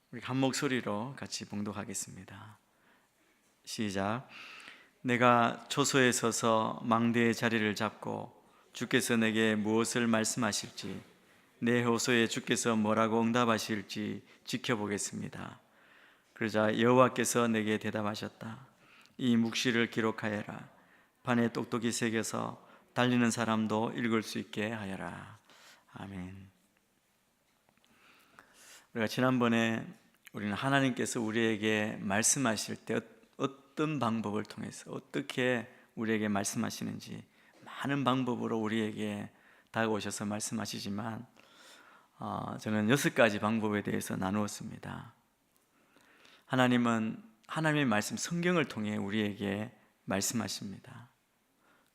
우리 한 목소리로 같이 봉독하겠습니다. 시작. 내가 초소에 서서 망대의 자리를 잡고 주께서 내게 무엇을 말씀하실지, 내 호소에 주께서 뭐라고 응답하실지 지켜보겠습니다. 그러자 여호와께서 내게 대답하셨다. 이 묵시를 기록하여라. 판에 똑똑히 새겨서 달리는 사람도 읽을 수 있게 하여라. 아멘. 우리가 지난번에 우리는 하나님께서 우리에게 말씀하실 때 어떤 방법을 통해서 어떻게 우리에게 말씀하시는지 많은 방법으로 우리에게 다가오셔서 말씀하시지만 저는 6가지 방법에 대해서 나누었습니다. 하나님은 하나님의 말씀 성경을 통해 우리에게 말씀하십니다.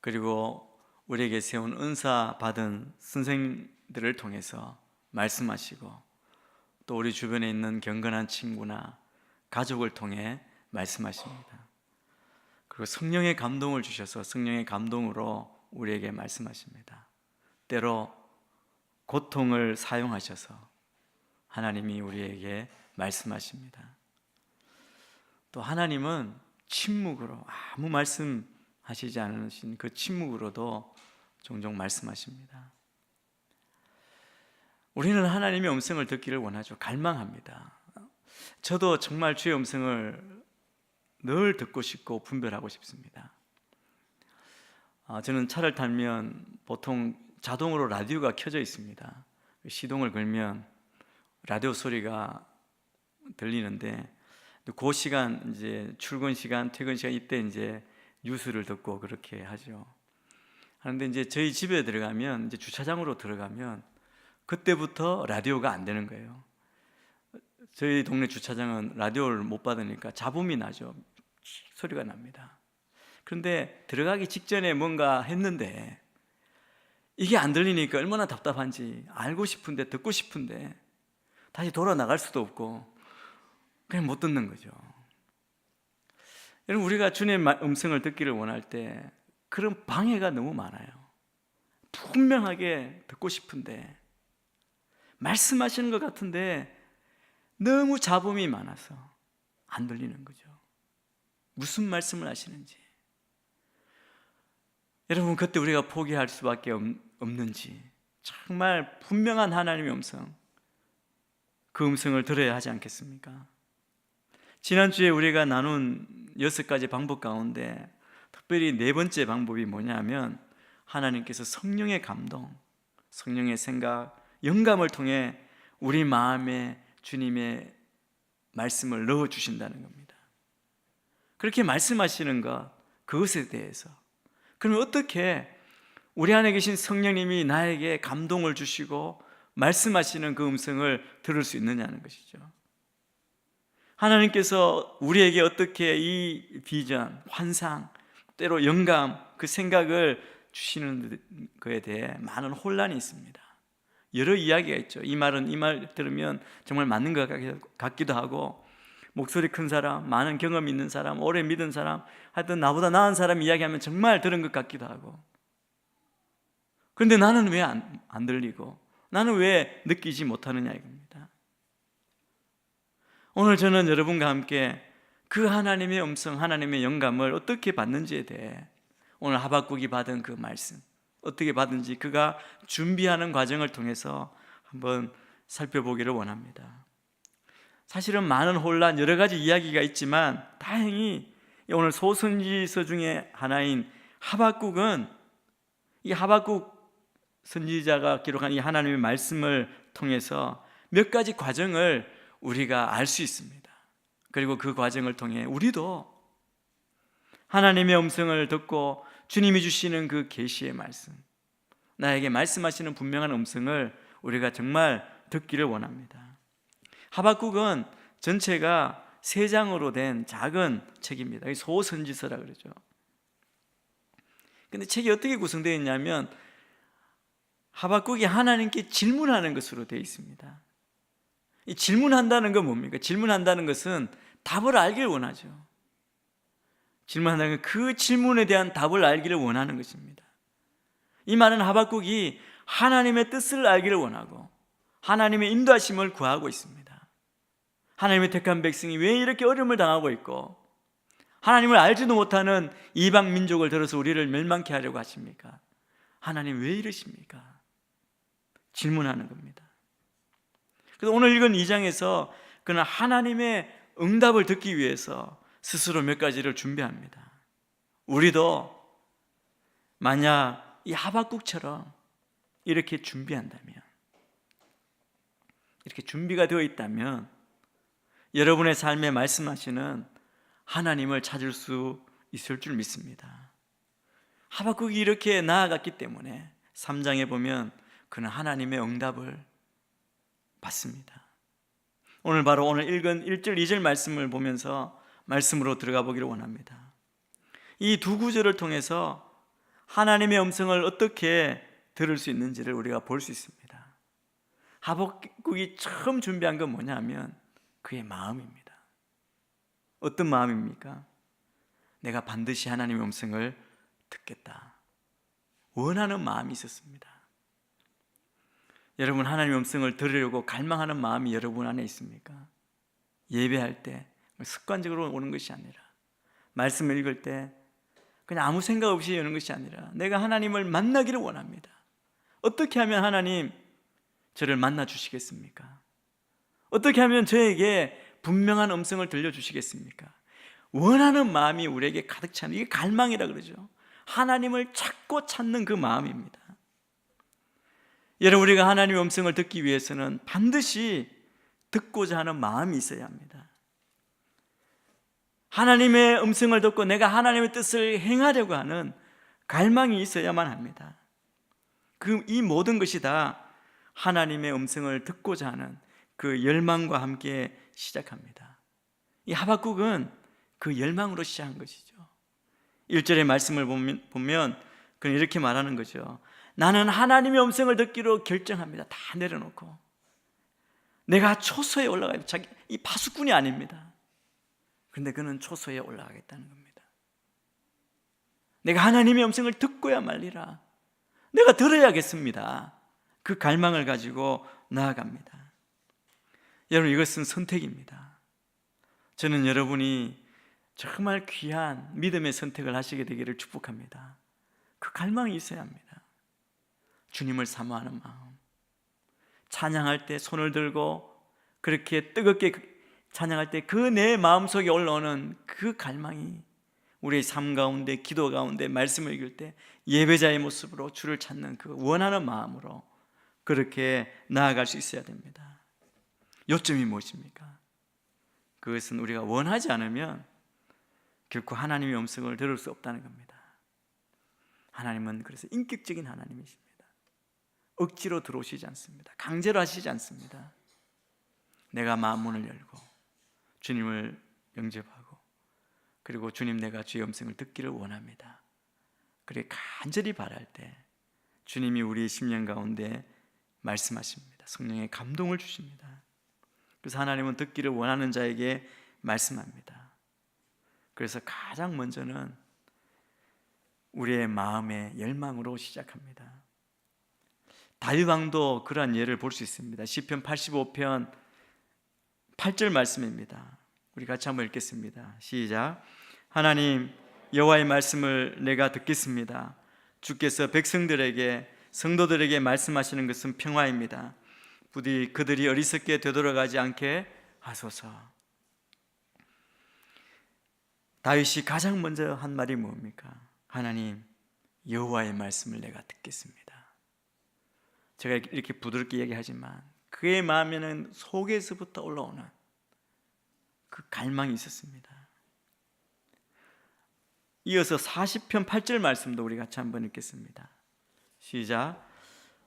그리고 우리에게 세운 은사 받은 선생님들을 통해서 말씀하시고, 또 우리 주변에 있는 경건한 친구나 가족을 통해 말씀하십니다. 그리고 성령의 감동을 주셔서 성령의 감동으로 우리에게 말씀하십니다. 때로 고통을 사용하셔서 하나님이 우리에게 말씀하십니다. 또 하나님은 침묵으로, 아무 말씀하시지 않으신 그 침묵으로도 종종 말씀하십니다. 우리는 하나님의 음성을 듣기를 원하죠. 갈망합니다. 저도 정말 주의 음성을 늘 듣고 싶고 분별하고 싶습니다. 저는 차를 타면 보통 자동으로 라디오가 켜져 있습니다. 시동을 걸면 라디오 소리가 들리는데, 그 시간, 이제 출근 시간, 퇴근 시간, 이때 이제 뉴스를 듣고 그렇게 하죠. 그런데 이제 저희 집에 들어가면, 이제 주차장으로 들어가면 그때부터 라디오가 안 되는 거예요. 저희 동네 주차장은 라디오를 못 받으니까 잡음이 나죠. 소리가 납니다. 그런데 들어가기 직전에 뭔가 했는데 이게 안 들리니까 얼마나 답답한지 알고 싶은데, 듣고 싶은데 다시 돌아 나갈 수도 없고 그냥 못 듣는 거죠. 여러분, 우리가 주님의 음성을 듣기를 원할 때 그런 방해가 너무 많아요. 분명하게 듣고 싶은데, 말씀하시는 것 같은데 너무 잡음이 많아서 안 들리는 거죠. 무슨 말씀을 하시는지. 여러분, 그때 우리가 포기할 수밖에 없는지, 정말 분명한 하나님의 음성, 그 음성을 들어야 하지 않겠습니까? 지난주에 우리가 나눈 6가지 방법 가운데 특별히 4번째 방법이 뭐냐면, 하나님께서 성령의 감동, 성령의 생각, 영감을 통해 우리 마음에 주님의 말씀을 넣어주신다는 겁니다. 그렇게 말씀하시는 것, 그것에 대해서, 그럼 어떻게 우리 안에 계신 성령님이 나에게 감동을 주시고 말씀하시는 그 음성을 들을 수 있느냐는 것이죠. 하나님께서 우리에게 어떻게 이 비전, 환상, 때로 영감, 그 생각을 주시는 것에 대해 많은 혼란이 있습니다. 여러 이야기가 있죠. 이 말 들으면 정말 맞는 것 같기도 하고, 목소리 큰 사람, 많은 경험 있는 사람, 오래 믿은 사람, 하여튼 나보다 나은 사람 이야기하면 정말 들은 것 같기도 하고, 그런데 나는 왜 안 들리고 나는 왜 느끼지 못하느냐 이겁니다. 오늘 저는 여러분과 함께 그 하나님의 음성, 하나님의 영감을 어떻게 받는지에 대해, 오늘 하박국이 받은 그 말씀 어떻게 받은지 그가 준비하는 과정을 통해서 한번 살펴보기를 원합니다. 사실은 많은 혼란, 여러 가지 이야기가 있지만 다행히 오늘 소선지서 중에 하나인 하박국은, 이 하박국 선지자가 기록한 이 하나님의 말씀을 통해서 몇 가지 과정을 우리가 알 수 있습니다. 그리고 그 과정을 통해 우리도 하나님의 음성을 듣고 주님이 주시는 그 계시의 말씀, 나에게 말씀하시는 분명한 음성을 우리가 정말 듣기를 원합니다. 하박국은 전체가 3장으로 된 작은 책입니다. 소선지서라 그러죠. 근데 책이 어떻게 구성되어 있냐면, 하박국이 하나님께 질문하는 것으로 되어 있습니다. 이 질문한다는 건 뭡니까? 질문한다는 것은 답을 알기를 원하죠. 질문한다는 건 그 질문에 대한 답을 알기를 원하는 것입니다. 이 말은 하박국이 하나님의 뜻을 알기를 원하고 하나님의 인도하심을 구하고 있습니다. 하나님의 택한 백성이 왜 이렇게 어려움을 당하고 있고 하나님을 알지도 못하는 이방 민족을 들어서 우리를 멸망케 하려고 하십니까? 하나님 왜 이러십니까? 질문하는 겁니다. 그래서 오늘 읽은 2장에서 그는 하나님의 응답을 듣기 위해서 스스로 몇 가지를 준비합니다. 우리도 만약 이 하박국처럼 이렇게 준비한다면, 이렇게 준비가 되어 있다면 여러분의 삶에 말씀하시는 하나님을 찾을 수 있을 줄 믿습니다. 하박국이 이렇게 나아갔기 때문에 3장에 보면 그는 하나님의 응답을 받습니다. 오늘 바로 오늘 읽은 1절 2절 말씀을 보면서 말씀으로 들어가 보기를 원합니다. 이 두 구절을 통해서 하나님의 음성을 어떻게 들을 수 있는지를 우리가 볼 수 있습니다. 하박국이 처음 준비한 건 뭐냐면 그의 마음입니다. 어떤 마음입니까? 내가 반드시 하나님의 음성을 듣겠다, 원하는 마음이 있었습니다. 여러분, 하나님의 음성을 들으려고 갈망하는 마음이 여러분 안에 있습니까? 예배할 때 습관적으로 오는 것이 아니라, 말씀을 읽을 때 그냥 아무 생각 없이 오는 것이 아니라 내가 하나님을 만나기를 원합니다. 어떻게 하면 하나님 저를 만나 주시겠습니까? 어떻게 하면 저에게 분명한 음성을 들려주시겠습니까? 원하는 마음이 우리에게 가득 차는, 이게 갈망이라 그러죠. 하나님을 찾고 찾는 그 마음입니다. 여러분, 우리가 하나님의 음성을 듣기 위해서는 반드시 듣고자 하는 마음이 있어야 합니다. 하나님의 음성을 듣고 내가 하나님의 뜻을 행하려고 하는 갈망이 있어야만 합니다. 이 모든 것이 다 하나님의 음성을 듣고자 하는 그 열망과 함께 시작합니다. 이 하박국은 그 열망으로 시작한 것이죠. 1절의 말씀을 보면 그는 이렇게 말하는 거죠. 나는 하나님의 음성을 듣기로 결정합니다. 다 내려놓고 내가 초소에 올라가야, 자기 이 파수꾼이 아닙니다. 그런데 그는 초소에 올라가겠다는 겁니다. 내가 하나님의 음성을 듣고야 말리라, 내가 들어야겠습니다. 그 갈망을 가지고 나아갑니다. 여러분, 이것은 선택입니다. 저는 여러분이 정말 귀한 믿음의 선택을 하시게 되기를 축복합니다. 그 갈망이 있어야 합니다. 주님을 사모하는 마음, 찬양할 때 손을 들고 그렇게 뜨겁게 찬양할 때 그 내 마음속에 올라오는 그 갈망이 우리의 삶 가운데, 기도 가운데, 말씀을 읽을 때 예배자의 모습으로 주를 찾는 그 원하는 마음으로 그렇게 나아갈 수 있어야 됩니다. 요점이 무엇입니까? 그것은 우리가 원하지 않으면 결코 하나님의 음성을 들을 수 없다는 겁니다. 하나님은 그래서 인격적인 하나님이십니다. 억지로 들어오시지 않습니다. 강제로 하시지 않습니다. 내가 마음문을 열고 주님을 영접하고, 그리고 주님, 내가 주의 음성을 듣기를 원합니다. 그래 간절히 바랄 때 주님이 우리의 심령 가운데 말씀하십니다. 성령의 감동을 주십니다. 그래서 하나님은 듣기를 원하는 자에게 말씀합니다. 그래서 가장 먼저는 우리의 마음의 열망으로 시작합니다. 다윗 왕도 그러한 예를 볼 수 있습니다. 시편 85편 8절 말씀입니다. 우리 같이 한번 읽겠습니다. 시작. 하나님, 여호와의 말씀을 내가 듣겠습니다. 주께서 백성들에게, 성도들에게 말씀하시는 것은 평화입니다. 부디 그들이 어리석게 되돌아가지 않게 하소서. 다윗이 가장 먼저 한 말이 뭡니까? 하나님, 여호와의 말씀을 내가 듣겠습니다. 제가 이렇게 부드럽게 얘기하지만 그의 마음에는 속에서부터 올라오는 그 갈망이 있었습니다. 이어서 40편 8절 말씀도 우리 같이 한번 읽겠습니다. 시작.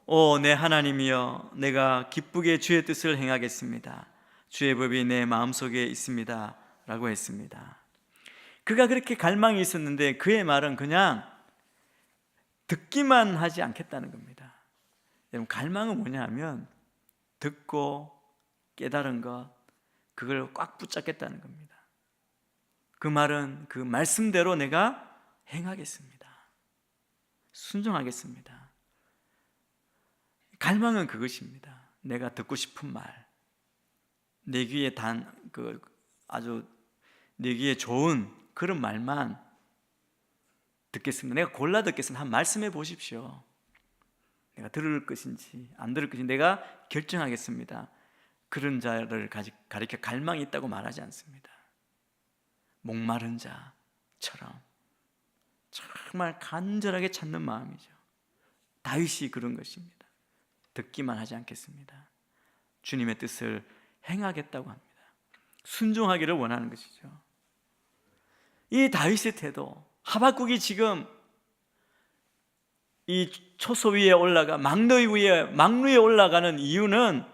오 내 하나님이여, 내가 기쁘게 주의 뜻을 행하겠습니다. 주의 법이 내 마음속에 있습니다 라고 했습니다. 그가 그렇게 갈망이 있었는데 그의 말은 그냥 듣기만 하지 않겠다는 겁니다. 여러분, 갈망은 뭐냐 하면 듣고 깨달은 것, 그걸 꽉 붙잡겠다는 겁니다. 그 말은 그 말씀대로 내가 행하겠습니다. 순종하겠습니다. 갈망은 그것입니다. 내가 듣고 싶은 말, 내 귀에 단 그 아주 내기에 좋은 그런 말만 듣겠습니다. 내가 골라 듣겠습니다. 한번 말씀해 보십시오. 내가 들을 것인지 안 들을 것인지 내가 결정하겠습니다. 그런 자를 가리켜 갈망이 있다고 말하지 않습니다. 목마른 자처럼 정말 간절하게 찾는 마음이죠. 다윗이 그런 것입니다. 듣기만 하지 않겠습니다. 주님의 뜻을 행하겠다고 합니다. 순종하기를 원하는 것이죠. 이 다윗의 태도, 하박국이 지금 이 초소 위에 올라가 망루에 올라가는 이유는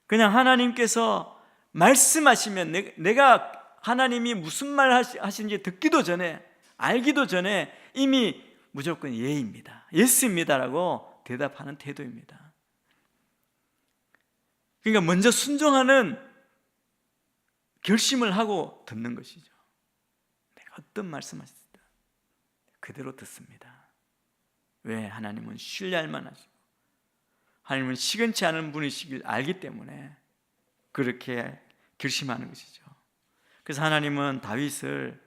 그냥 하나님께서 말씀하시면 내가 하나님이 무슨 말 하시는지 듣기도 전에, 알기도 전에 이미 무조건 예입니다, 예스입니다라고 대답하는 태도입니다. 그러니까 먼저 순종하는 결심을 하고 듣는 것이죠. 내가 어떤 말씀하시든 그대로 듣습니다. 왜? 하나님은 신뢰할 만하시고 하나님은 시건치 않은 분이시길 알기 때문에 그렇게 결심하는 것이죠. 그래서 하나님은 다윗을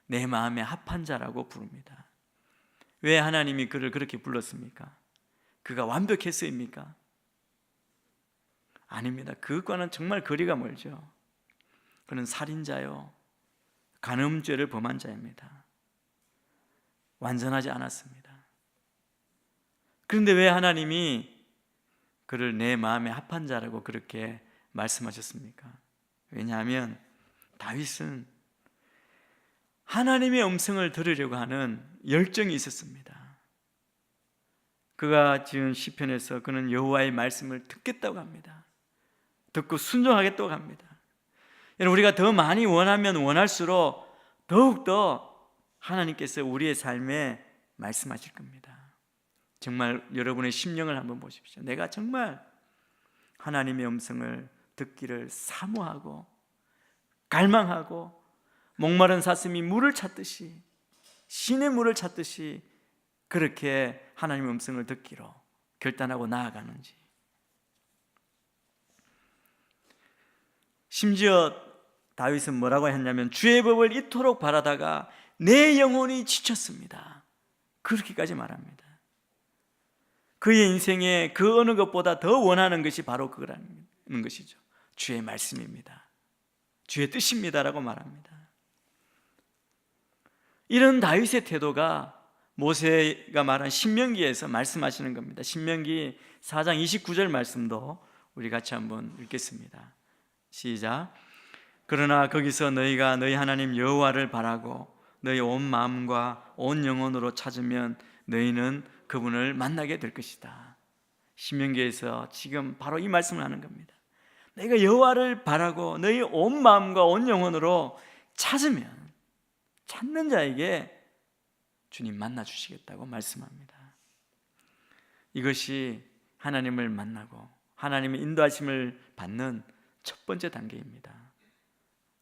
내 마음에 합한 자라고 부릅니다. 왜 하나님이 그를 그렇게 불렀습니까? 그가 완벽했어입니까? 아닙니다. 그것과는 정말 거리가 멀죠. 그는 살인자요, 간음죄를 범한 자입니다. 완전하지 않았습니다. 그런데 왜 하나님이 그를 내 마음에 합한 자라고 그렇게 말씀하셨습니까? 왜냐하면 다윗은 하나님의 음성을 들으려고 하는 열정이 있었습니다. 그가 지은 시편에서 그는 여호와의 말씀을 듣겠다고 합니다. 듣고 순종하겠다고 합니다. 우리가 더 많이 원하면 원할수록 더욱더 하나님께서 우리의 삶에 말씀하실 겁니다. 정말 여러분의 심령을 한번 보십시오. 내가 정말 하나님의 음성을 듣기를 사모하고 갈망하고 목마른 사슴이 물을 찾듯이, 신의 물을 찾듯이 그렇게 하나님의 음성을 듣기로 결단하고 나아가는지. 심지어 다윗은 뭐라고 했냐면 주의 법을 이토록 바라다가 내 영혼이 지쳤습니다. 그렇게까지 말합니다. 그의 인생에 그 어느 것보다 더 원하는 것이 바로 그거라는 것이죠. 주의 말씀입니다. 주의 뜻입니다라고 말합니다. 이런 다윗의 태도가 모세가 말한 신명기에서 말씀하시는 겁니다. 신명기 4장 29절 말씀도 우리 같이 한번 읽겠습니다. 시작. 그러나 거기서 너희가 너희 하나님 여호와를 바라고 너희 온 마음과 온 영혼으로 찾으면 너희는 그분을 만나게 될 것이다. 신명기에서 지금 바로 이 말씀을 하는 겁니다. 너희가 여호와를 바라고 너희 온 마음과 온 영혼으로 찾으면 찾는 자에게 주님 만나 주시겠다고 말씀합니다. 이것이 하나님을 만나고 하나님의 인도하심을 받는 첫 번째 단계입니다.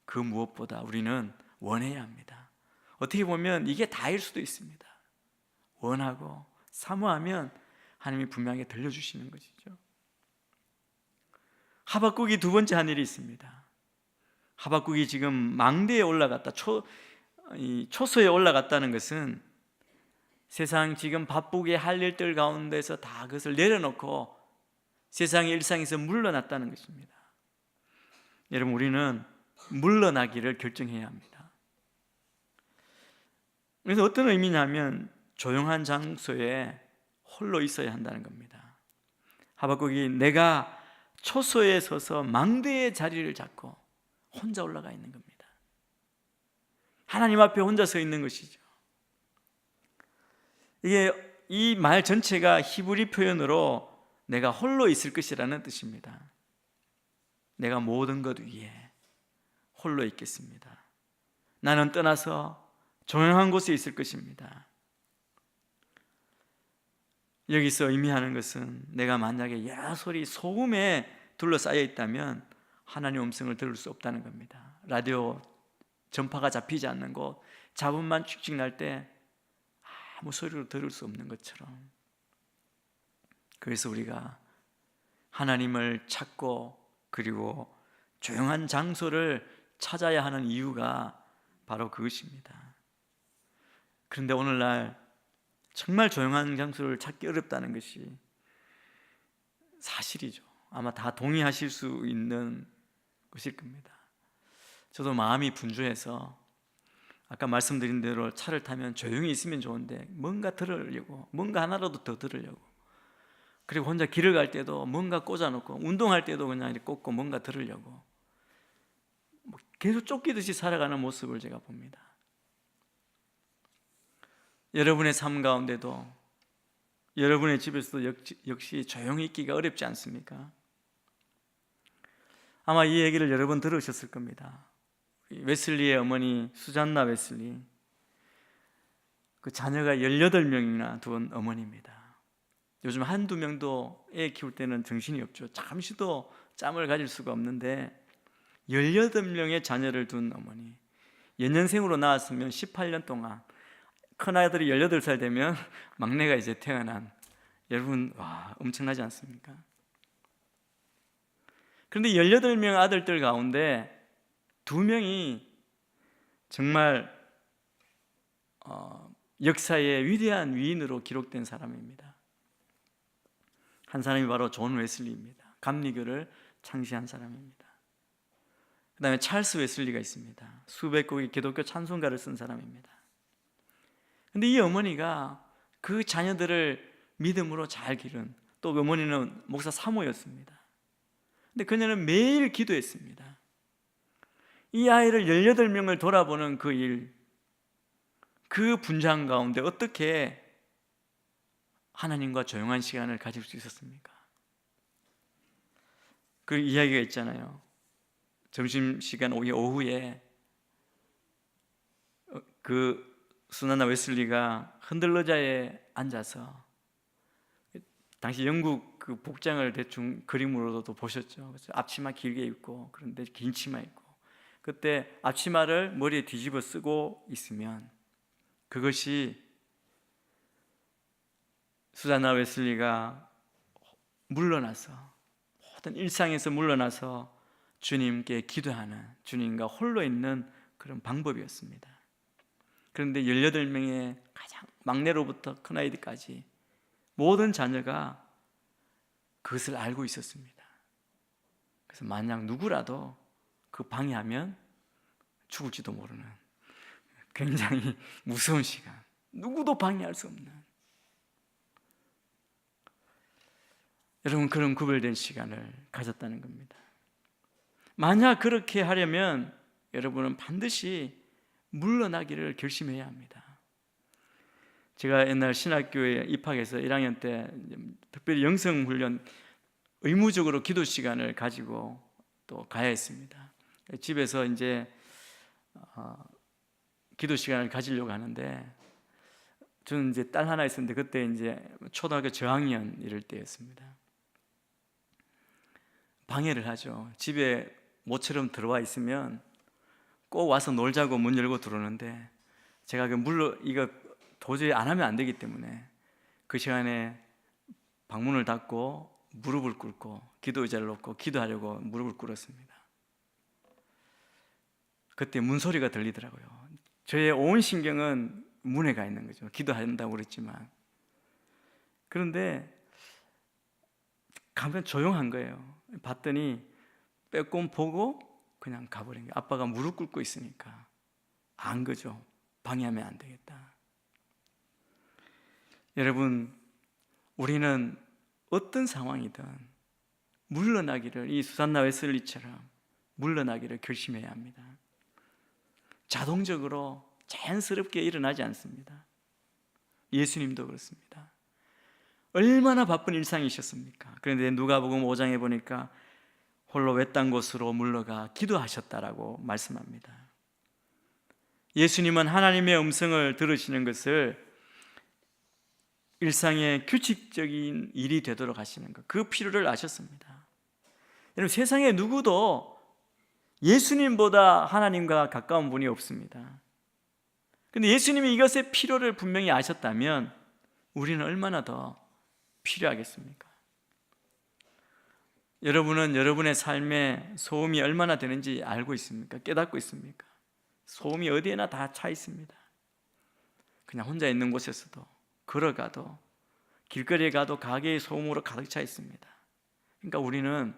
그 무엇보다 우리는 원해야 합니다. 어떻게 보면 이게 다일 수도 있습니다. 원하고 사모하면 하나님이 분명히 들려주시는 것이죠. 하박국이 두 번째 한 일이 있습니다. 하박국이 지금 망대에 올라갔다, 초소에 올라갔다는 것은 세상 지금 바쁘게 할 일들 가운데서 다 그것을 내려놓고 세상의 일상에서 물러났다는 것입니다. 여러분, 우리는 물러나기를 결정해야 합니다. 그래서 어떤 의미냐면 조용한 장소에 홀로 있어야 한다는 겁니다. 하박국이 내가 초소에 서서 망대의 자리를 잡고 혼자 올라가 있는 겁니다. 하나님 앞에 혼자 서 있는 것이죠. 이게 이 말 전체가 히브리 표현으로 내가 홀로 있을 것이라는 뜻입니다. 내가 모든 것 위에 홀로 있겠습니다. 나는 떠나서 조용한 곳에 있을 것입니다. 여기서 의미하는 것은 내가 만약에 여러 소리, 소음에 둘러싸여 있다면 하나님의 음성을 들을 수 없다는 겁니다. 라디오 전파가 잡히지 않는 곳, 잡음만 칙칙 날 때 아무 소리로 들을 수 없는 것처럼, 그래서 우리가 하나님을 찾고 그리고 조용한 장소를 찾아야 하는 이유가 바로 그것입니다. 그런데 오늘날 정말 조용한 장소를 찾기 어렵다는 것이 사실이죠. 아마 다 동의하실 수 있는 것일 겁니다. 저도 마음이 분주해서 아까 말씀드린 대로 차를 타면 조용히 있으면 좋은데 뭔가 들으려고, 뭔가 하나라도 더 들으려고, 그리고 혼자 길을 갈 때도 뭔가 꽂아놓고, 운동할 때도 그냥 이렇게 꽂고 뭔가 들으려고 계속 쫓기듯이 살아가는 모습을 제가 봅니다. 여러분의 삶 가운데도, 여러분의 집에서도 역시 조용히 있기가 어렵지 않습니까? 아마 이 얘기를 여러 번 들으셨을 겁니다. 웨슬리의 어머니 수잔나 웨슬리, 그 자녀가 18명이나 둔 어머니입니다. 요즘 한두 명도 애 키울 때는 정신이 없죠. 잠시도 짬을 가질 수가 없는데 18명의 자녀를 둔 어머니, 연년생으로 낳았으면 18년 동안, 큰아들이 18살 되면 막내가 이제 태어난, 여러분, 와, 엄청나지 않습니까? 그런데 18명 아들들 가운데 2명이 정말 역사의 위대한 위인으로 기록된 사람입니다. 한 사람이 바로 존 웨슬리입니다. 감리교를 창시한 사람입니다. 그 다음에 찰스 웨슬리가 있습니다. 수백 곡의 기독교 찬송가를 쓴 사람입니다. 그런데 이 어머니가 그 자녀들을 믿음으로 잘 기른, 또 어머니는 목사 사모였습니다. 근데 그녀는 매일 기도했습니다. 이 아이를 18명을 돌아보는 그 일, 그 분장 가운데 어떻게 하나님과 조용한 시간을 가질 수 있었습니까? 그 이야기가 있잖아요. 점심시간 오후에 그 수잔나 웨슬리가 흔들러자에 앉아서, 당시 영국 그 복장을 대충 그림으로도 보셨죠. 그래서 앞치마 길게 입고, 그런데 긴 치마 입고, 그때 앞치마를 머리에 뒤집어 쓰고 있으면 그것이 수잔나 웨슬리가 물러나서, 모든 일상에서 물러나서 주님께 기도하는, 주님과 홀로 있는 그런 방법이었습니다. 그런데 18명의 가장 막내로부터 큰아이들까지 모든 자녀가 그것을 알고 있었습니다. 그래서 만약 누구라도 그 방해하면 죽을지도 모르는 굉장히 무서운 시간, 누구도 방해할 수 없는, 여러분, 그런 구별된 시간을 가졌다는 겁니다. 만약 그렇게 하려면 여러분은 반드시 물러나기를 결심해야 합니다. 제가 옛날 신학교에 입학해서 1학년 때 특별히 영성훈련 의무적으로 기도 시간을 가지고 또 가야 했습니다. 집에서 이제 기도 시간을 가지려고 하는데, 저는 이제 딸 하나 있었는데 그때 이제 초등학교 저학년 이럴 때였습니다. 방해를 하죠. 집에 모처럼 들어와 있으면 꼭 와서 놀자고 문 열고 들어오는데, 제가 이거 도저히 안 하면 안 되기 때문에 그 시간에 방문을 닫고 무릎을 꿇고 기도 의자를 놓고 기도하려고 무릎을 꿇었습니다. 그때 문소리가 들리더라고요. 저의 온 신경은 문에 가 있는 거죠. 기도한다고 그랬지만. 그런데 가면 조용한 거예요. 봤더니 빼꼼 보고 그냥 가버린 거예요. 아빠가 무릎 꿇고 있으니까 안 거죠. 방해하면 안 되겠다. 여러분, 우리는 어떤 상황이든 물러나기를, 이 수잔나 웨슬리처럼 물러나기를 결심해야 합니다. 자동적으로 자연스럽게 일어나지 않습니다. 예수님도 그렇습니다. 얼마나 바쁜 일상이셨습니까? 그런데 누가복음 5장에 보니까 홀로 외딴 곳으로 물러가 기도하셨다라고 말씀합니다. 예수님은 하나님의 음성을 들으시는 것을 일상의 규칙적인 일이 되도록 하시는 것, 그 필요를 아셨습니다. 여러분, 세상에 누구도 예수님보다 하나님과 가까운 분이 없습니다. 그런데 예수님이 이것의 필요를 분명히 아셨다면 우리는 얼마나 더 필요하겠습니까? 여러분은 여러분의 삶에 소음이 얼마나 되는지 알고 있습니까? 깨닫고 있습니까? 소음이 어디에나 다 차 있습니다. 그냥 혼자 있는 곳에서도, 걸어가도, 길거리에 가도 가게의 소음으로 가득 차 있습니다. 그러니까 우리는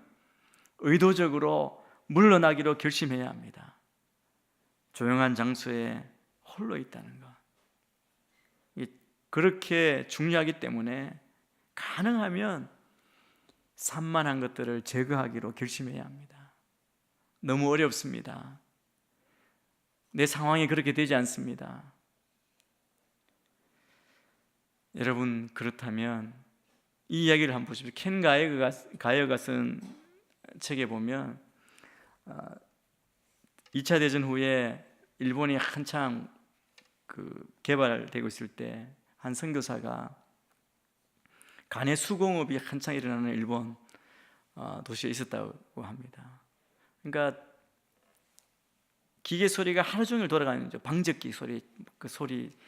의도적으로 물러나기로 결심해야 합니다. 조용한 장소에 홀로 있다는 것, 그렇게 중요하기 때문에 가능하면 산만한 것들을 제거하기로 결심해야 합니다. 너무 어렵습니다. 내 상황이 그렇게 되지 않습니다. 여러분, 그렇다면 이 이야기를 한번 보십시오. 켄 가이어가 쓴 책에 보면 2차 대전 후에 일본이 한창 개발되고 있을 때 한 선교사가 간의 수공업이 한창 일어나는 일본 도시에 있었다고 합니다. 그러니까 기계 소리가 하루 종일 돌아가는 거죠. 방적기 소리, 그 소리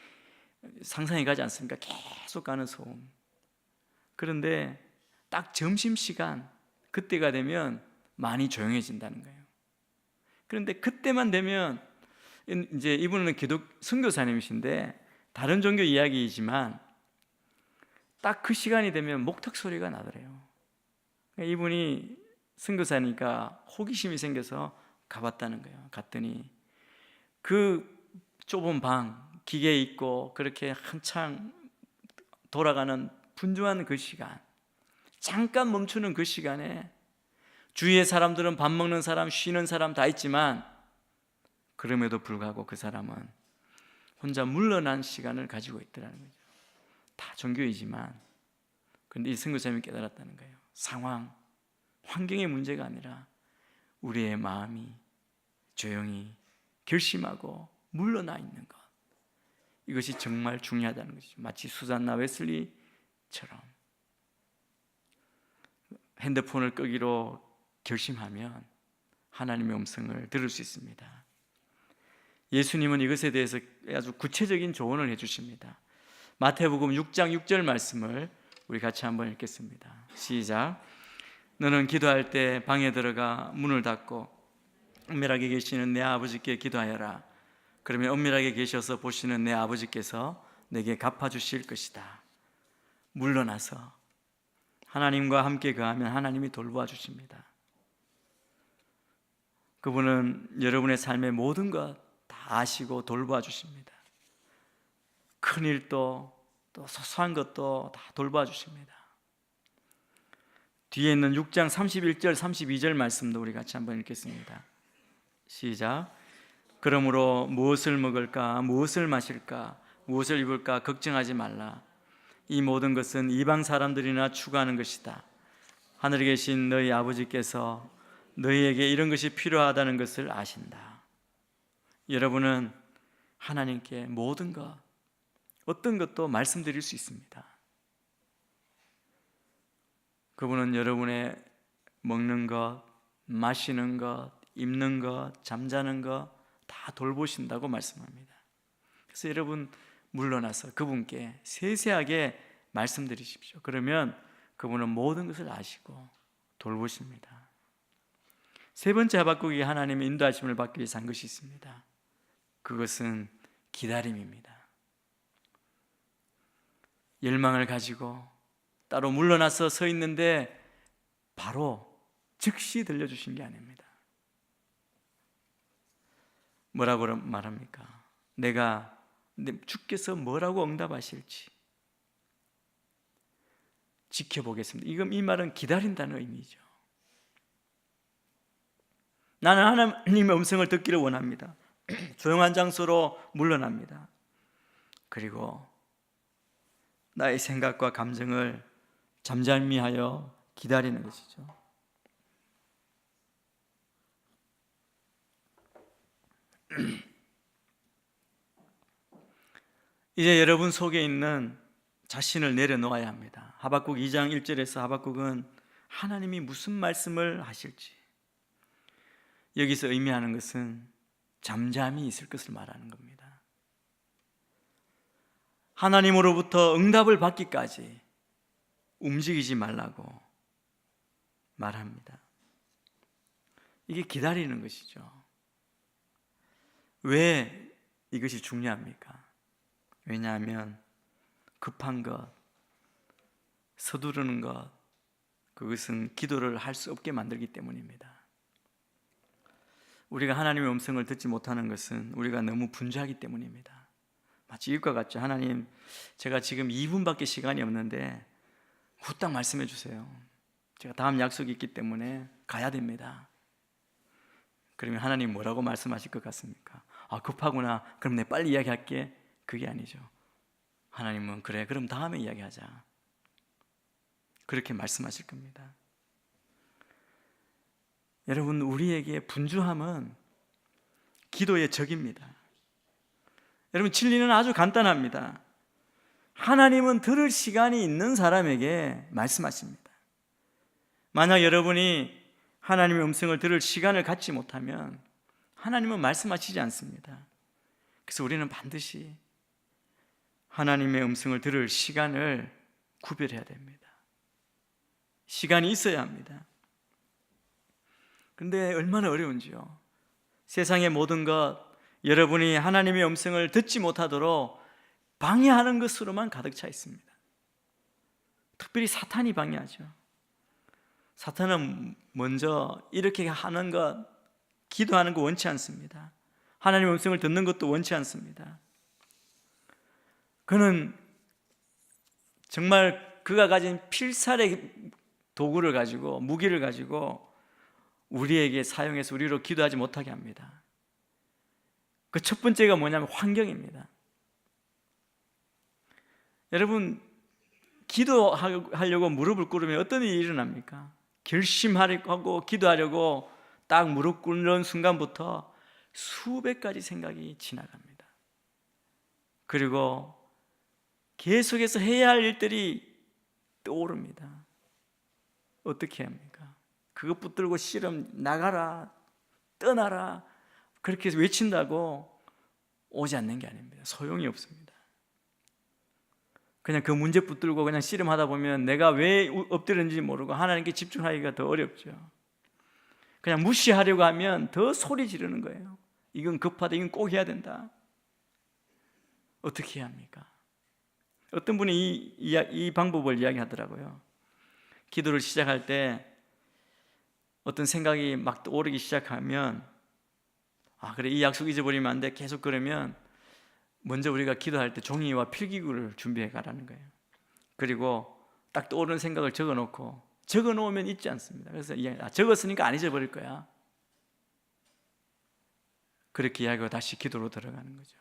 상상이 가지 않습니까? 계속 가는 소음. 그런데 딱 점심시간 그때가 되면 많이 조용해진다는 거예요. 그런데 그때만 되면, 이제 이분은 선교사님이신데 다른 종교 이야기이지만 딱 그 시간이 되면 목탁 소리가 나더래요. 이분이 선교사니까 호기심이 생겨서 가봤다는 거예요. 갔더니 그 좁은 방, 기계 있고 그렇게 한창 돌아가는 분주한 그 시간, 잠깐 멈추는 그 시간에 주위의 사람들은 밥 먹는 사람, 쉬는 사람 다 있지만 그럼에도 불구하고 그 사람은 혼자 물러난 시간을 가지고 있더라는 거죠. 다 종교이지만. 그런데 이 선교사님이 깨달았다는 거예요. 상황, 환경의 문제가 아니라 우리의 마음이 조용히 결심하고 물러나 있는 것, 이것이 정말 중요하다는 것이죠. 마치 수잔나 웨슬리처럼 핸드폰을 끄기로 결심하면 하나님의 음성을 들을 수 있습니다. 예수님은 이것에 대해서 아주 구체적인 조언을 해주십니다. 마태복음 6장 6절 말씀을 우리 같이 한번 읽겠습니다. 시작. 너는 기도할 때 방에 들어가 문을 닫고 은밀하게 계시는 내 아버지께 기도하여라. 그러면 은밀하게 계셔서 보시는 내 아버지께서 내게 갚아주실 것이다. 물러나서 하나님과 함께 거하면 하나님이 돌보아 주십니다. 그분은 여러분의 삶의 모든 것 다 아시고 돌보아 주십니다. 큰 일도 또 소소한 것도 다 돌보아 주십니다. 뒤에 있는 6장 31절 32절 말씀도 우리 같이 한번 읽겠습니다. 시작. 그러므로 무엇을 먹을까, 무엇을 마실까, 무엇을 입을까 걱정하지 말라. 이 모든 것은 이방 사람들이나 추구하는 것이다. 하늘에 계신 너희 아버지께서 너희에게 이런 것이 필요하다는 것을 아신다. 여러분은 하나님께 모든 것, 어떤 것도 말씀드릴 수 있습니다. 그분은 여러분의 먹는 것, 마시는 것, 입는 것, 잠자는 것 다 돌보신다고 말씀합니다. 그래서 여러분 물러나서 그분께 세세하게 말씀드리십시오. 그러면 그분은 모든 것을 아시고 돌보십니다. 세 번째 하박국이 하나님의 인도하심을 받기 위해서 한 것이 있습니다. 그것은 기다림입니다. 열망을 가지고 따로 물러나서 서 있는데 바로 즉시 들려주신 게 아닙니다. 뭐라고 말합니까? 주께서 뭐라고 응답하실지 지켜보겠습니다. 이 말은 기다린다는 의미죠. 나는 하나님의 음성을 듣기를 원합니다. 조용한 장소로 물러납니다. 그리고 나의 생각과 감정을 잠잠히 하여 기다리는 것이죠. 이제 여러분 속에 있는 자신을 내려놓아야 합니다. 하박국 2장 1절에서 하박국은 하나님이 무슨 말씀을 하실지, 여기서 의미하는 것은 잠잠히 있을 것을 말하는 겁니다. 하나님으로부터 응답을 받기까지 움직이지 말라고 말합니다. 이게 기다리는 것이죠. 왜 이것이 중요합니까? 왜냐하면 급한 것, 서두르는 것, 그것은 기도를 할 수 없게 만들기 때문입니다. 우리가 하나님의 음성을 듣지 못하는 것은 우리가 너무 분주하기 때문입니다. 마치 이것과 같죠. 하나님, 제가 지금 2분밖에 시간이 없는데 후딱 말씀해 주세요. 제가 다음 약속이 있기 때문에 가야 됩니다. 그러면 하나님 뭐라고 말씀하실 것 같습니까? 아, 급하구나. 그럼 내 빨리 이야기할게. 그게 아니죠. 하나님은 그래, 그럼 다음에 이야기하자. 그렇게 말씀하실 겁니다. 여러분, 우리에게 분주함은 기도의 적입니다. 여러분, 진리는 아주 간단합니다. 하나님은 들을 시간이 있는 사람에게 말씀하십니다. 만약 여러분이 하나님의 음성을 들을 시간을 갖지 못하면 하나님은 말씀하시지 않습니다. 그래서 우리는 반드시 하나님의 음성을 들을 시간을 구별해야 됩니다. 시간이 있어야 합니다. 그런데 얼마나 어려운지요. 세상의 모든 것, 여러분이 하나님의 음성을 듣지 못하도록 방해하는 것으로만 가득 차 있습니다. 특별히 사탄이 방해하죠. 사탄은 먼저 이렇게 하는 것, 기도하는 거 원치 않습니다. 하나님의 음성을 듣는 것도 원치 않습니다. 그는 정말 그가 가진 필살의 도구를 가지고, 무기를 가지고 우리에게 사용해서 우리로 기도하지 못하게 합니다. 그 첫 번째가 뭐냐면 환경입니다. 여러분, 기도하려고 무릎을 꿇으면 어떤 일이 일어납니까? 결심하려고 기도하려고 딱 무릎 꿇는 순간부터 수백 가지 생각이 지나갑니다. 그리고 계속해서 해야 할 일들이 떠오릅니다. 어떻게 합니까? 그것 붙들고 씨름 나가라, 떠나라, 그렇게 해서 외친다고 오지 않는 게 아닙니다. 소용이 없습니다. 그냥 그 문제 붙들고 그냥 씨름하다 보면 내가 왜 엎드렸는지 모르고 하나님께 집중하기가 더 어렵죠. 그냥 무시하려고 하면 더 소리 지르는 거예요. 이건 급하다, 이건 꼭 해야 된다. 어떻게 해야 합니까? 어떤 분이 이 방법을 이야기하더라고요. 기도를 시작할 때 어떤 생각이 막 떠오르기 시작하면, 아 그래, 이 약속 잊어버리면 안 돼. 계속 그러면 먼저 우리가 기도할 때 종이와 필기구를 준비해 가라는 거예요. 그리고 딱 떠오르는 생각을 적어 놓으면 잊지 않습니다. 그래서 적었으니까 안 잊어버릴 거야. 그렇게 이야기하고 다시 기도로 들어가는 거죠.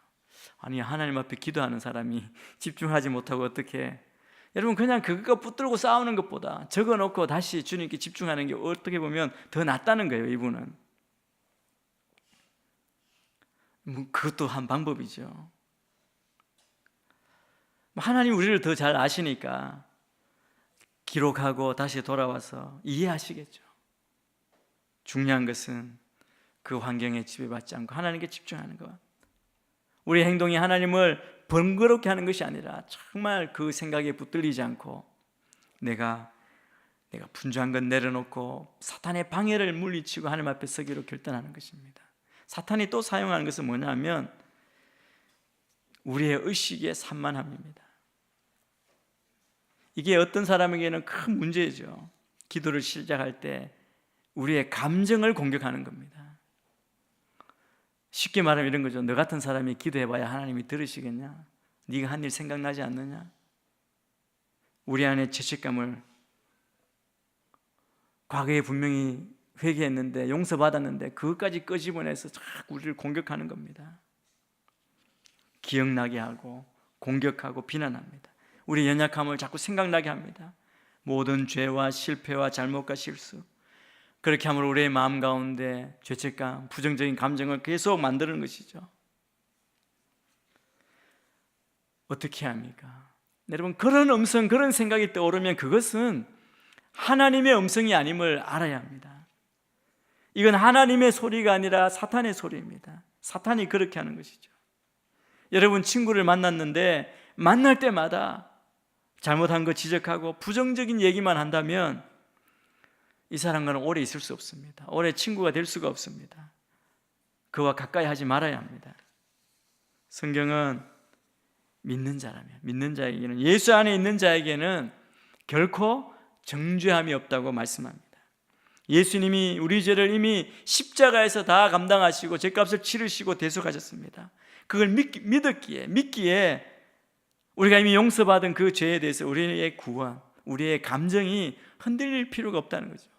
아니, 하나님 앞에 기도하는 사람이 집중하지 못하고 어떻게, 여러분 그냥 그거 붙들고 싸우는 것보다 적어 놓고 다시 주님께 집중하는 게 어떻게 보면 더 낫다는 거예요. 이분은 그것도 한 방법이죠. 하나님 우리를 더 잘 아시니까 기록하고 다시 돌아와서 이해하시겠죠. 중요한 것은 그 환경에 지배받지 않고 하나님께 집중하는 것. 우리의 행동이 하나님을 번거롭게 하는 것이 아니라 정말 그 생각에 붙들리지 않고 내가 분주한 건 내려놓고 사탄의 방해를 물리치고 하나님 앞에 서기로 결단하는 것입니다. 사탄이 또 사용하는 것은 뭐냐면 우리의 의식의 산만함입니다. 이게 어떤 사람에게는 큰 문제죠. 기도를 시작할 때 우리의 감정을 공격하는 겁니다. 쉽게 말하면 이런 거죠. 너 같은 사람이 기도해봐야 하나님이 들으시겠냐? 네가 한 일 생각나지 않느냐? 우리 안에 죄책감을, 과거에 분명히 회개했는데 용서받았는데 그것까지 끄집어내서 자꾸 우리를 공격하는 겁니다. 기억나게 하고 공격하고 비난합니다. 우리 연약함을 자꾸 생각나게 합니다. 모든 죄와 실패와 잘못과 실수, 그렇게 함으로 우리의 마음 가운데 죄책감, 부정적인 감정을 계속 만드는 것이죠. 어떻게 합니까? 여러분, 그런 음성, 그런 생각이 떠오르면 그것은 하나님의 음성이 아님을 알아야 합니다. 이건 하나님의 소리가 아니라 사탄의 소리입니다. 사탄이 그렇게 하는 것이죠. 여러분, 친구를 만났는데 만날 때마다 잘못한 거 지적하고 부정적인 얘기만 한다면 이 사람과는 오래 있을 수 없습니다. 오래 친구가 될 수가 없습니다. 그와 가까이 하지 말아야 합니다. 성경은 믿는 자에게는, 예수 안에 있는 자에게는 결코 정죄함이 없다고 말씀합니다. 예수님이 우리 죄를 이미 십자가에서 다 감당하시고 죄값을 치르시고 대속하셨습니다. 그걸 믿기에 우리가 이미 용서받은 그 죄에 대해서 우리의 구원, 우리의 감정이 흔들릴 필요가 없다는 거죠.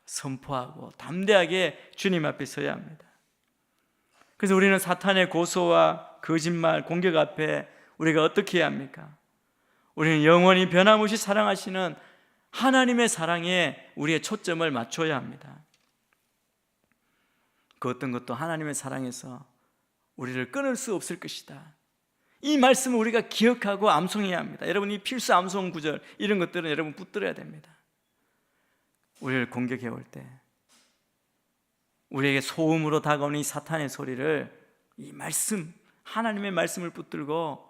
선포하고 담대하게 주님 앞에 서야 합니다. 그래서 우리는 사탄의 고소와 거짓말, 공격 앞에 우리가 어떻게 해야 합니까? 우리는 영원히 변함없이 사랑하시는 하나님의 사랑에 우리의 초점을 맞춰야 합니다. 그 어떤 것도 하나님의 사랑에서 우리를 끊을 수 없을 것이다. 이 말씀을 우리가 기억하고 암송해야 합니다. 여러분, 이 필수 암송 구절, 이런 것들은 여러분 붙들어야 됩니다. 우리를 공격해 올 때, 우리에게 소음으로 다가오는 이 사탄의 소리를, 이 말씀, 하나님의 말씀을 붙들고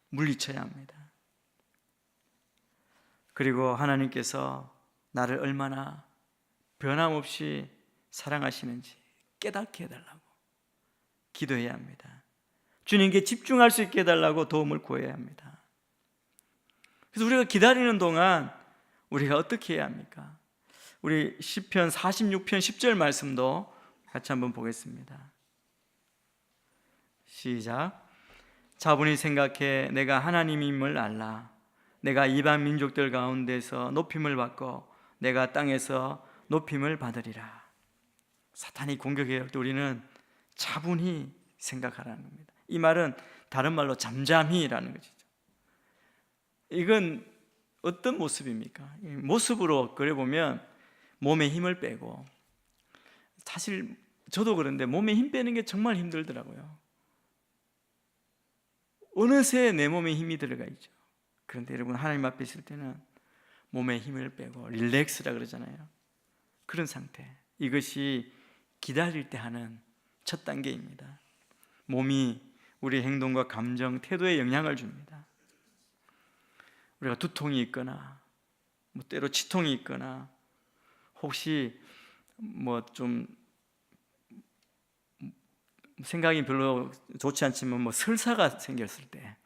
물리쳐야 합니다. 그리고 하나님께서 나를 얼마나 변함없이 사랑하시는지 깨닫게 해달라고 기도해야 합니다. 주님께 집중할 수 있게 해달라고 도움을 구해야 합니다. 그래서 우리가 기다리는 동안 우리가 어떻게 해야 합니까? 우리 시편 46편 10절 말씀도 같이 한번 보겠습니다. 시작. 차분히 생각해 내가 하나님임을 알라. 내가 이방 민족들 가운데서 높임을 받고 내가 땅에서 높임을 받으리라. 사탄이 공격해올 때 우리는 차분히 생각하라는 겁니다. 이 말은 다른 말로 잠잠히라는 것이죠. 이건 어떤 모습입니까? 모습으로 그려보면 몸에 힘을 빼고, 사실 저도 그런데 몸에 힘 빼는 게 정말 힘들더라고요. 어느새 내 몸에 힘이 들어가 있죠. 그런데 여러분, 하나님 앞에 있을 때는 몸에 힘을 빼고 릴렉스라 그러잖아요. 그런 상태, 이것이 기다릴 때 하는 첫 단계입니다. 몸이 우리 행동과 감정, 태도에 영향을 줍니다. 우리가 두통이 있거나 때로 치통이 있거나 혹시 좀 생각이 별로 좋지 않지만 설사가 생겼을 때,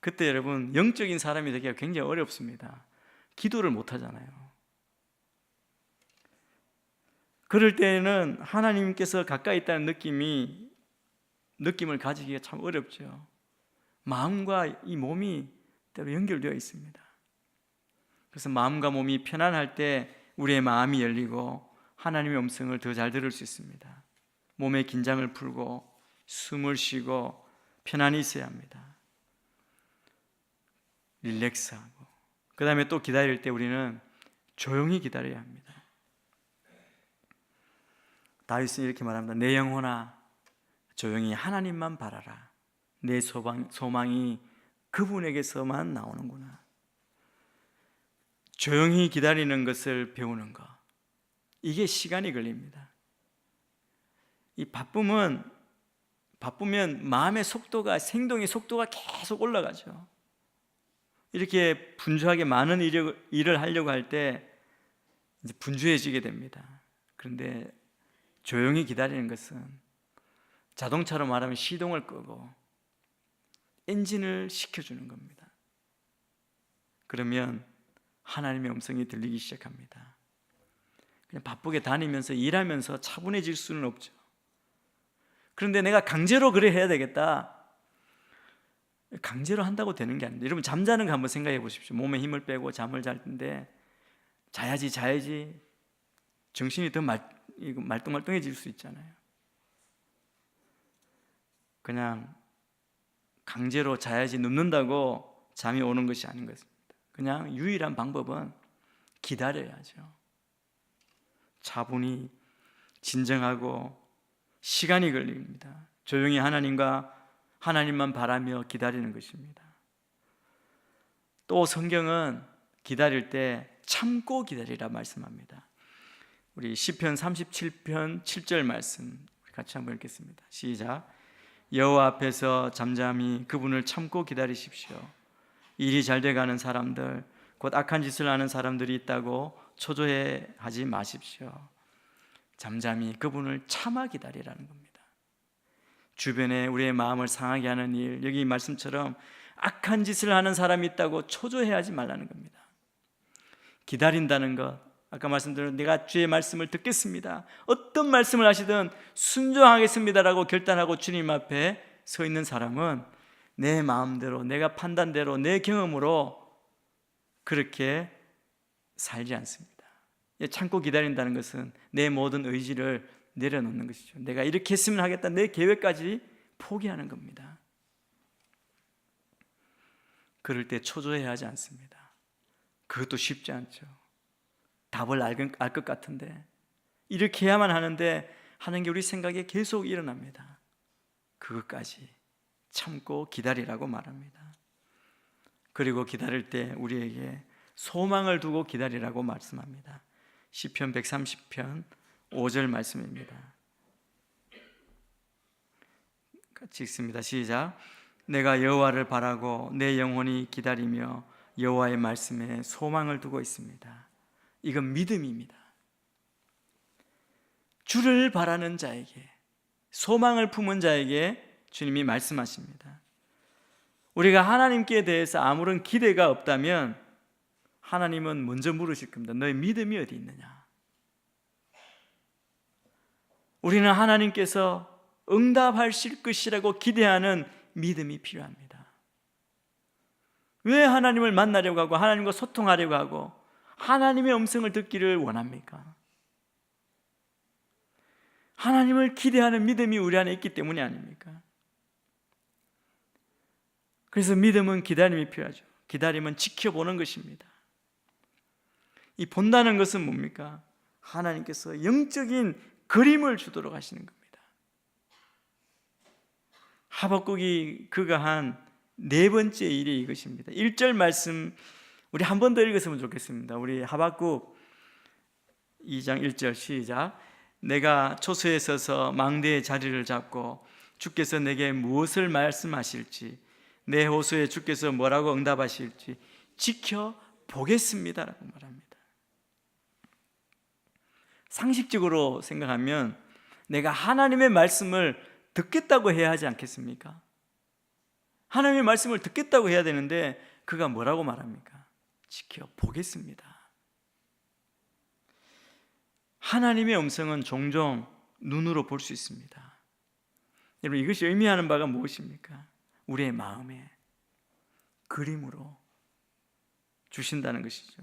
그때 여러분 영적인 사람이 되기가 굉장히 어렵습니다. 기도를 못 하잖아요. 그럴 때는 하나님께서 가까이 있다는 느낌을 가지기가 참 어렵죠. 마음과 이 몸이 때로 연결되어 있습니다. 그래서 마음과 몸이 편안할 때 우리의 마음이 열리고 하나님의 음성을 더 잘 들을 수 있습니다. 몸의 긴장을 풀고 숨을 쉬고 편안히 있어야 합니다. 릴렉스하고, 그 다음에 또 기다릴 때 우리는 조용히 기다려야 합니다. 다윗은 이렇게 말합니다. 내 영혼아 조용히 하나님만 바라라. 내 소망이 그분에게서만 나오는구나. 조용히 기다리는 것을 배우는 것, 이게 시간이 걸립니다. 이 바쁘면 마음의 속도가, 행동의 속도가 계속 올라가죠. 이렇게 분주하게 많은 일을 하려고 할 때 이제 분주해지게 됩니다. 그런데 조용히 기다리는 것은 자동차로 말하면 시동을 끄고 엔진을 식혀주는 겁니다. 그러면 하나님의 음성이 들리기 시작합니다. 그냥 바쁘게 다니면서 일하면서 차분해질 수는 없죠. 그런데 내가 강제로 그래 해야 되겠다, 강제로 한다고 되는 게 아닙니다. 여러분, 잠자는 거 한번 생각해 보십시오. 몸에 힘을 빼고 잠을 잘 텐데 자야지 정신이 더 말똥말똥해질 수 있잖아요. 그냥 강제로 자야지 눕는다고 잠이 오는 것이 아닌 것입니다. 그냥 유일한 방법은 기다려야죠. 차분히, 진정하고 시간이 걸립니다. 조용히 하나님만 바라며 기다리는 것입니다. 또 성경은 기다릴 때 참고 기다리라 말씀합니다. 우리 시편 37편 7절 말씀 같이 한번 읽겠습니다. 시작. 여호와 앞에서 잠잠히 그분을 참고 기다리십시오. 일이 잘 돼가는 사람들, 곧 악한 짓을 하는 사람들이 있다고 초조해 하지 마십시오. 잠잠히 그분을 참아 기다리라는 겁니다. 주변에 우리의 마음을 상하게 하는 일, 여기 말씀처럼 악한 짓을 하는 사람이 있다고 초조해하지 말라는 겁니다. 기다린다는 것, 아까 말씀드린 내가 주의 말씀을 듣겠습니다, 어떤 말씀을 하시든 순종하겠습니다라고 결단하고 주님 앞에 서 있는 사람은 내 마음대로, 내가 판단대로, 내 경험으로 그렇게 살지 않습니다. 참고 기다린다는 것은 내 모든 의지를 내려놓는 것이죠. 내가 이렇게 했으면 하겠다, 내 계획까지 포기하는 겁니다. 그럴 때 초조해하지 않습니다. 그것도 쉽지 않죠. 답을 알 것 같은데, 이렇게 해야만 하는데 하는 게 우리 생각에 계속 일어납니다. 그것까지 참고 기다리라고 말합니다. 그리고 기다릴 때 우리에게 소망을 두고 기다리라고 말씀합니다. 시편 130편 5절 말씀입니다. 같이 읽습니다. 시작. 내가 여호와를 바라고 내 영혼이 기다리며 여호와의 말씀에 소망을 두고 있습니다. 이건 믿음입니다. 주를 바라는 자에게, 소망을 품은 자에게 주님이 말씀하십니다. 우리가 하나님께 대해서 아무런 기대가 없다면 하나님은 먼저 물으실 겁니다. 너의 믿음이 어디 있느냐? 우리는 하나님께서 응답하실 것이라고 기대하는 믿음이 필요합니다. 왜 하나님을 만나려고 하고 하나님과 소통하려고 하고 하나님의 음성을 듣기를 원합니까? 하나님을 기대하는 믿음이 우리 안에 있기 때문이 아닙니까? 그래서 믿음은 기다림이 필요하죠. 기다림은 지켜보는 것입니다. 이 본다는 것은 뭡니까? 하나님께서 영적인 그림을 주도록 하시는 겁니다. 하박국이 그가 한 네 번째 일이 이것입니다. 1절 말씀 우리 한 번 더 읽었으면 좋겠습니다. 우리 하박국 2장 1절 시작. 내가 초소에 서서 망대의 자리를 잡고 주께서 내게 무엇을 말씀하실지, 내 호소에 주께서 뭐라고 응답하실지 지켜보겠습니다 라고 말합니다. 상식적으로 생각하면 내가 하나님의 말씀을 듣겠다고 해야 하지 않겠습니까? 하나님의 말씀을 듣겠다고 해야 되는데 그가 뭐라고 말합니까? 지켜보겠습니다. 하나님의 음성은 종종 눈으로 볼 수 있습니다. 여러분, 이것이 의미하는 바가 무엇입니까? 우리의 마음에 그림으로 주신다는 것이죠.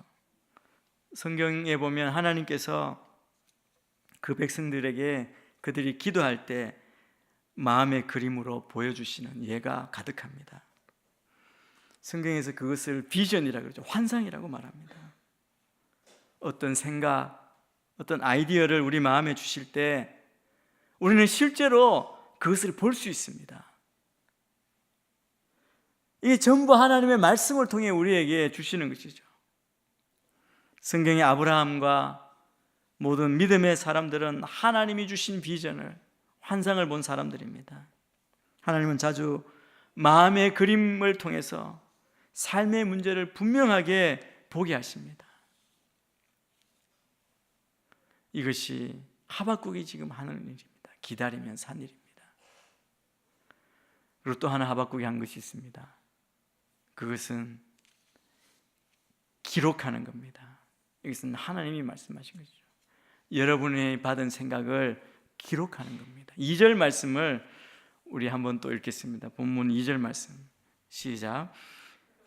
성경에 보면 하나님께서 그 백성들에게 그들이 기도할 때 마음의 그림으로 보여주시는 예가 가득합니다. 성경에서 그것을 비전이라고 그러죠. 환상이라고 말합니다. 어떤 생각, 어떤 아이디어를 우리 마음에 주실 때 우리는 실제로 그것을 볼 수 있습니다. 이게 전부 하나님의 말씀을 통해 우리에게 주시는 것이죠. 성경의 아브라함과 모든 믿음의 사람들은 하나님이 주신 비전을, 환상을 본 사람들입니다. 하나님은 자주 마음의 그림을 통해서 삶의 문제를 분명하게 보게 하십니다. 이것이 하박국이 지금 하는 일입니다. 기다리면서 한 일입니다. 그리고 또 하나 하박국이 한 것이 있습니다. 그것은 기록하는 겁니다. 이것은 하나님이 말씀하신 것이죠. 여러분이 받은 생각을 기록하는 겁니다. 2절 말씀을 우리 한번 또 읽겠습니다. 본문 2절 말씀 시작.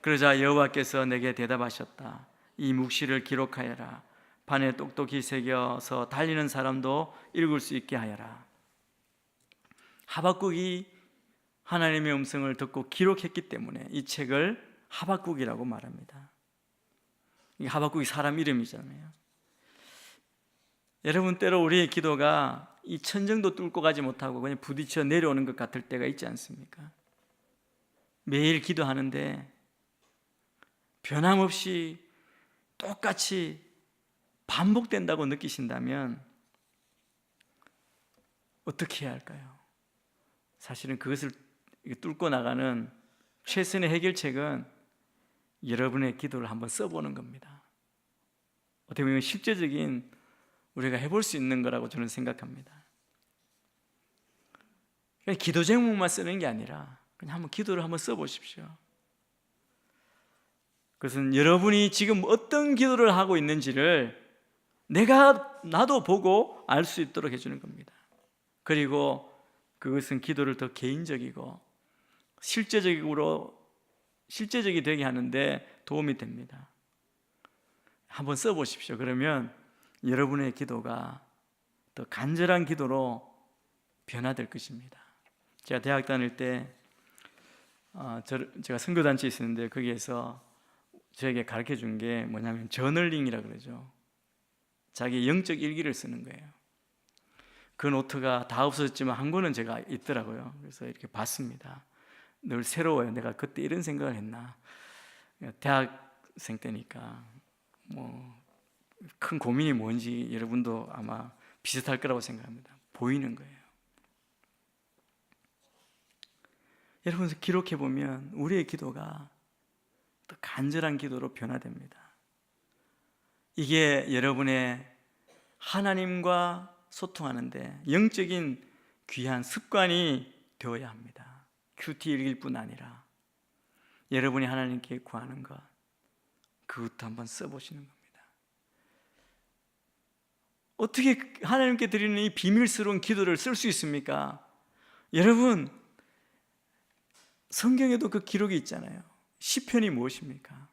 그러자 여호와께서 내게 대답하셨다. 이 묵시를 기록하여라. 판에 똑똑히 새겨서 달리는 사람도 읽을 수 있게 하여라. 하박국이 하나님의 음성을 듣고 기록했기 때문에 이 책을 하박국이라고 말합니다. 이 하박국이 사람 이름이잖아요. 여러분, 때로 우리의 기도가 이 천정도 뚫고 가지 못하고 그냥 부딪혀 내려오는 것 같을 때가 있지 않습니까? 매일 기도하는데 변함없이 똑같이 반복된다고 느끼신다면 어떻게 해야 할까요? 사실은 그것을 뚫고 나가는 최선의 해결책은 여러분의 기도를 한번 써보는 겁니다. 어떻게 보면 실제적인 우리가 해볼 수 있는 거라고 저는 생각합니다. 그냥 기도 제목만 쓰는 게 아니라 그냥 한번 기도를 한번 써보십시오. 그것은 여러분이 지금 어떤 기도를 하고 있는지를 나도 보고 알 수 있도록 해주는 겁니다. 그리고 그것은 기도를 더 개인적이고 실제적이 되게 하는데 도움이 됩니다. 한번 써보십시오. 그러면 여러분의 기도가 더 간절한 기도로 변화될 것입니다. 제가 대학 다닐 때 제가 선교단체에 있었는데 거기에서 저에게 가르쳐 준 게 뭐냐면 저널링이라 그러죠. 자기 영적 일기를 쓰는 거예요. 그 노트가 다 없어졌지만 한 권은 제가 있더라고요. 그래서 이렇게 봤습니다. 늘 새로워요. 내가 그때 이런 생각을 했나. 대학생 때니까 큰 고민이 뭔지 여러분도 아마 비슷할 거라고 생각합니다. 보이는 거예요. 여러분 기록해 보면 우리의 기도가 또 간절한 기도로 변화됩니다. 이게 여러분의 하나님과 소통하는데 영적인 귀한 습관이 되어야 합니다. 큐티 읽을 뿐 아니라 여러분이 하나님께 구하는 것, 그것도 한번 써보시는 겁니다. 어떻게 하나님께 드리는 이 비밀스러운 기도를 쓸 수 있습니까? 여러분, 성경에도 그 기록이 있잖아요. 시편이 무엇입니까?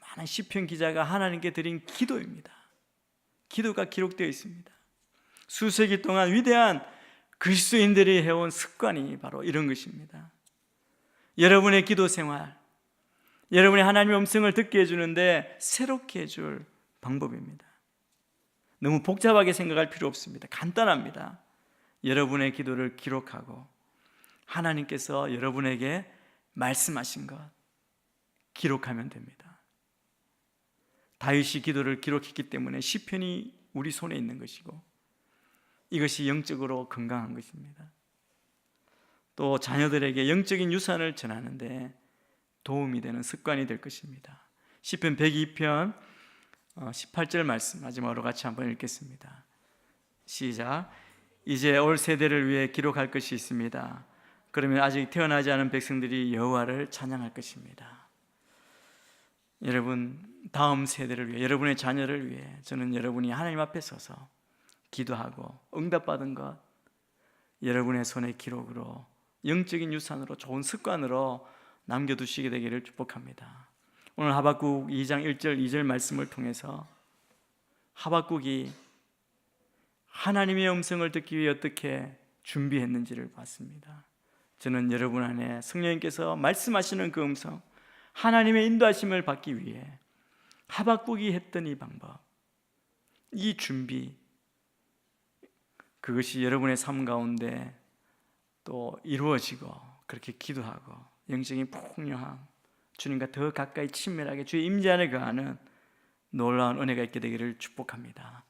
많은 시편 기자가 하나님께 드린 기도입니다. 기도가 기록되어 있습니다. 수세기 동안 위대한 그리스도인들이 해온 습관이 바로 이런 것입니다. 여러분의 기도 생활, 여러분이 하나님의 음성을 듣게 해주는데 새롭게 해줄 방법입니다. 너무 복잡하게 생각할 필요 없습니다. 간단합니다. 여러분의 기도를 기록하고 하나님께서 여러분에게 말씀하신 것 기록하면 됩니다. 다윗이 기도를 기록했기 때문에 시편이 우리 손에 있는 것이고 이것이 영적으로 건강한 것입니다. 또 자녀들에게 영적인 유산을 전하는데 도움이 되는 습관이 될 것입니다. 시편 102편 18절 말씀 마지막으로 같이 한번 읽겠습니다. 시작. 이제 올 세대를 위해 기록할 것이 있습니다. 그러면 아직 태어나지 않은 백성들이 여호와를 찬양할 것입니다. 여러분, 다음 세대를 위해, 여러분의 자녀를 위해 저는 여러분이 하나님 앞에 서서 기도하고 응답받은 것 여러분의 손의 기록으로 영적인 유산으로 좋은 습관으로 남겨두시게 되기를 축복합니다. 오늘 하박국 2장 1절 2절 말씀을 통해서 하박국이 하나님의 음성을 듣기 위해 어떻게 준비했는지를 봤습니다. 저는 여러분 안에 성령님께서 말씀하시는 그 음성, 하나님의 인도하심을 받기 위해 하박국이 했던 이 방법, 이 준비, 그것이 여러분의 삶 가운데 또 이루어지고 그렇게 기도하고 영적인 풍요함, 주님과 더 가까이 친밀하게 주의 임재 안에 거하는 놀라운 은혜가 있게 되기를 축복합니다.